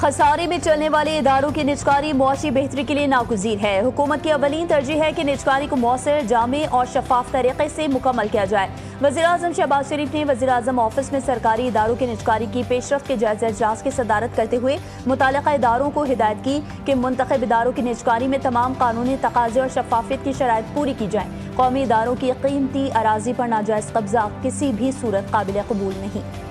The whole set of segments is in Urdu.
خسارے میں چلنے والے اداروں کی نجکاری معاشی بہتری کے لیے ناگزیر ہے۔ حکومت کی اولین ترجیح ہے کہ نجکاری کو مؤثر، جامع اور شفاف طریقے سے مکمل کیا جائے۔ وزیراعظم شہباز شریف نے وزیراعظم آفس میں سرکاری اداروں کی نجکاری کی پیش رفت کے جائزہ اجلاس کی صدارت کرتے ہوئے متعلقہ اداروں کو ہدایت کی کہ منتخب اداروں کی نجکاری میں تمام قانونی تقاضے اور شفافیت کی شرائط پوری کی جائیں۔ قومی اداروں کی قیمتی اراضی پر ناجائز قبضہ کسی بھی صورت قابل قبول نہیں۔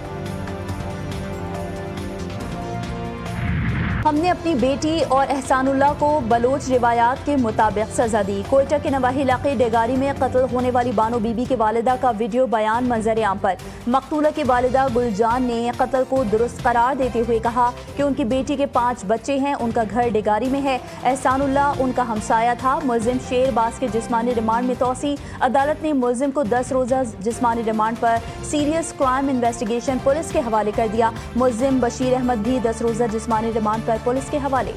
ہم نے اپنی بیٹی اور احسان اللہ کو بلوچ روایات کے مطابق سزا دی۔ کوئٹہ کے نواحی علاقے ڈیگاری میں قتل ہونے والی بانو بی بی کی والدہ کا ویڈیو بیان منظر عام پر۔ مقتولہ کی والدہ گل جان نے قتل کو درست قرار دیتے ہوئے کہا کہ ان کی بیٹی کے 5 بچے ہیں، ان کا گھر ڈیگاری میں ہے۔ احسان اللہ ان کا ہمسایہ تھا۔ ملزم شیر باز کے جسمانی ریمانڈ میں توسیع۔ عدالت نے ملزم کو 10 روزہ جسمانی ریمانڈ پر سیریس کرائم انویسٹیگیشن پولیس کے حوالے کر دیا۔ ملزم بشیر احمد بھی 10 روزہ جسمانی ریمانڈ پر پولیس کے حوالے۔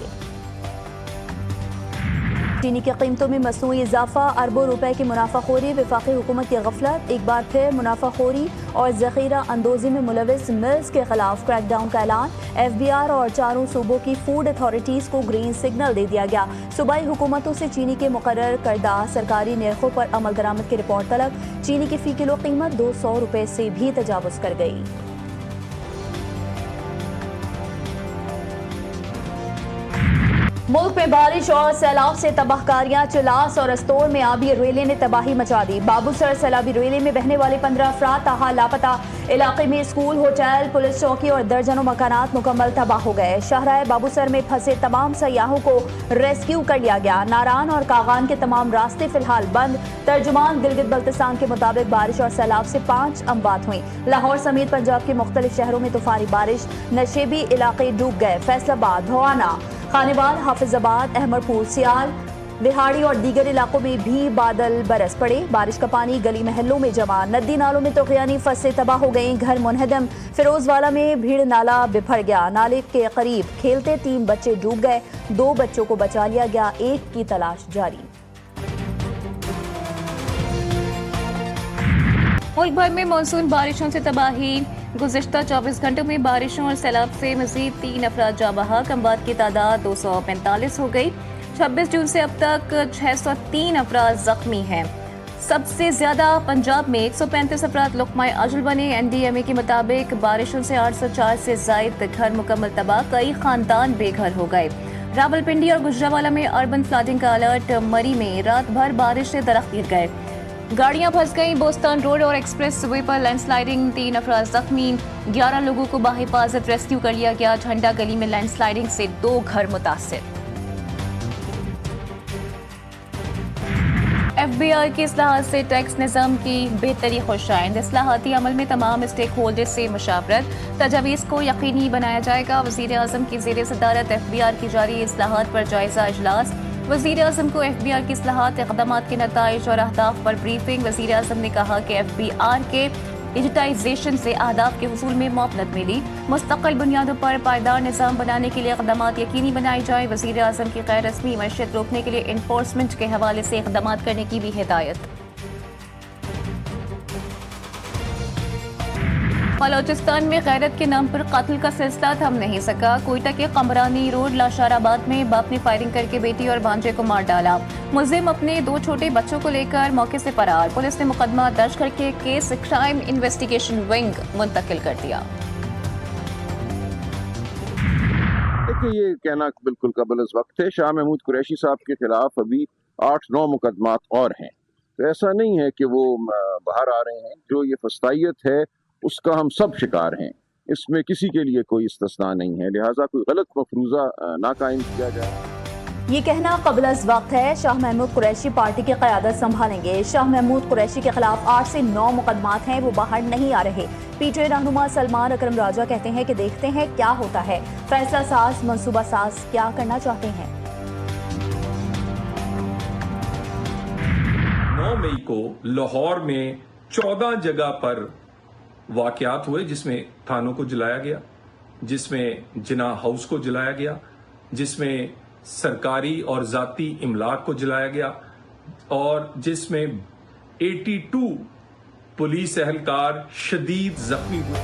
چینی کی قیمتوں میں مصنوعی اضافہ، اربوں روپے کی منافع خوری، وفاقی حکومت کی غفلت، ایک بار پھر منافع خوری اور ذخیرہ اندوزی میں ملوث ملز کے خلاف کریک ڈاؤن کا اعلان۔ ایف بی آر اور چاروں صوبوں کی فوڈ اتھارٹیز کو گرین سگنل دے دیا گیا۔ صوبائی حکومتوں سے چینی کے مقرر کردہ سرکاری نرخوں پر عمل درآمد کی رپورٹ طلب۔ چینی کی فی کلو قیمت 200 روپے سے بھی تجاوز کر گئی۔ ملک میں بارش اور سیلاب سے تباہ کاریاں، چلاس اور استور میں آبی ریلے نے تباہی مچا دی۔ بابو سر سیلابی ریلے میں بہنے والے 15 افراد تاحال لاپتہ۔ علاقے میں اسکول، ہوٹل، پولیس چوکی اور درجنوں مکانات مکمل تباہ ہو گئے۔ شاہراہ بابو سر میں پھنسے تمام سیاحوں کو ریسکیو کر لیا گیا۔ ناران اور کاغان کے تمام راستے فی الحال بند۔ ترجمان گلگت بلتستان کے مطابق بارش اور سیلاب سے 5 اموات ہوئیں۔ لاہور سمیت پنجاب کے مختلف شہروں میں طوفانی بارش، نشیبی علاقے ڈوب گئے۔ فیصل آباد، بھوانا، خانیوال، حافظ آباد، احمد پور، سیال، بہاڑی اور دیگر علاقوں میں بھی بادل برس پڑے۔ بارش کا پانی گلی محلوں میں جمع، ندی نالوں میں طغیانی فصلیں تباہ ہو گئیں، گھر منہدم۔ فیروز والا میں بھیڑ نالہ بپھر گیا، نالے کے قریب کھیلتے 3 بچے ڈوب گئے، 2 بچوں کو بچا لیا گیا، 1 کی تلاش جاری۔ ملک بھر میں مانسون بارشوں سے تباہی، گزشتہ 24 گھنٹوں میں بارشوں اور سیلاب سے مزید 3 افراد جاں بحق، اموات کی تعداد 245 ہو گئی۔ 26 جون سے اب تک 603 افراد زخمی ہیں۔ سب سے زیادہ پنجاب میں 135 افراد لقمہ اجل بنے۔ این ڈی ایم اے کے مطابق بارشوں سے 804 سے زائد گھر مکمل تباہ، کئی خاندان بے گھر ہو گئے۔ راولپنڈی اور گجرانوالہ میں اربن فلڈنگ کا الرٹ۔ مری میں رات بھر بارش سے درخت گر گئے، گاڑیاں پھنس گئیں۔ بوستان روڈ اور ایکسپریس وے پر لینڈ سلائیڈنگ، 3 افراد زخمی، 11 لوگوں کو بحفاظت ریسکیو کر لیا گیا۔ جھنڈا گلی میں لینڈ سلائیڈنگ سے 2 گھر متاثر۔ ایف بی آئی کی اصلاحات سے ٹیکس نظام کی بہتری خوشائند۔ اصلاحاتی عمل میں تمام اسٹیک ہولڈرز سے مشاورت، تجاویز کو یقینی بنایا جائے گا۔ وزیر اعظم کی زیر صدارت ایف بی آر کی جاری اصلاحات پر جائزہ اجلاس۔ وزیر اعظم کو ایف بی آر کی اصلاحات، اقدامات کے نتائج اور اہداف پر بریفنگ۔ وزیر اعظم نے کہا کہ ایف بی آر کے ڈیجیٹائزیشن سے اہداف کے حصول میں معاونت ملی۔ مستقل بنیادوں پر پائیدار نظام بنانے کے لیے اقدامات یقینی بنائے جائیں۔ وزیر اعظم کی غیر رسمی معیشت روکنے کے لیے انفورسمنٹ کے حوالے سے اقدامات کرنے کی بھی ہدایت۔ بلوچستان میں غیرت کے نام پر قتل کا سلسلہ تھم نہیں سکا۔ کوئٹہ کے قمرانی روڈ لاشار آباد میں باپ نے فائرنگ کر کے بیٹی اور بھانجے کو مار ڈالا۔ ملزم اپنے 2 چھوٹے بچوں کو لے کر موقع سے فرار۔ پولیس نے مقدمہ درج کر کے کیس کرائم انویسٹیگیشن ونگ منتقل کر دیا۔ دیکھیے، یہ کہنا بالکل قبل از وقت ہے۔ شاہ محمود قریشی صاحب کے خلاف ابھی 8-9 مقدمات اور ہیں، تو ایسا نہیں ہے کہ وہ باہر آ رہے ہیں۔ جو یہ فسطائیت ہے اس کا ہم سب شکار ہیں، اس میں کسی کے لیے کوئی استثناء نہیں ہے، لہٰذا کوئی غلط مفروضہ نہ قائم کیا جائے۔ یہ کہنا قبل از وقت ہے۔ شاہ محمود قریشی پارٹی کی قیادت سنبھالیں گے۔ شاہ محمود قریشی کے خلاف 8 سے 9 مقدمات ہیں، وہ باہر نہیں آ رہے۔ پی ٹی آئی رہنما سلمان اکرم راجہ کہتے ہیں کہ دیکھتے ہیں کیا ہوتا ہے، فیصلہ ساز، منصوبہ ساز کیا کرنا چاہتے ہیں۔ 9 مئی کو لاہور میں 14 جگہ پر واقعات ہوئے، جس میں تھانوں کو جلایا گیا، جس میں جناح ہاؤس کو جلایا گیا، جس میں سرکاری اور ذاتی املاک کو جلایا گیا، اور جس میں 82 پولیس اہلکار شدید زخمی ہوئے۔